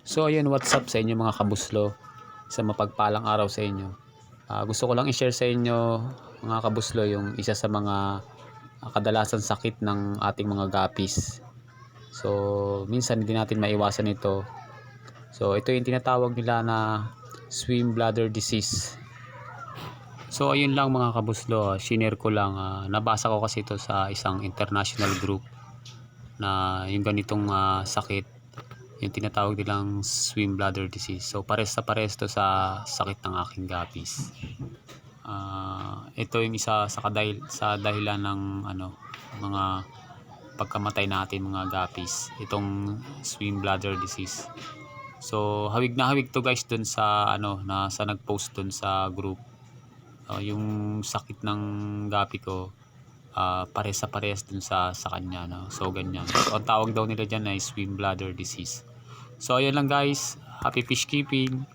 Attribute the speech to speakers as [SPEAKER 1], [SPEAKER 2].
[SPEAKER 1] So ayun, what's up sa inyo mga kabuslo, sa mapagpalang araw sa inyo. Gusto ko lang i-share sa inyo mga kabuslo yung isa sa mga kadalasan sakit ng ating mga gapis. So minsan hindi natin maiwasan ito. So ito yung tinatawag nila na swim bladder disease. So ayun lang mga kabuslo, shinare ko lang, nabasa ko kasi ito sa isang international group na yung ganitong sakit, yung tinatawag nilang swim bladder disease. So pares to sa sakit ng aking gapis. Ito yung isa sa dahilan ng mga pagkamatay natin mga gapis, itong swim bladder disease. So hawig na hawig to guys dun sa sa nag-post dun sa group. Yung sakit ng gapi ko, parehas dun sa kanya, no? So ganyan. So ang tawag daw nila diyan ay swim bladder disease. So ayun lang guys, happy fish keeping.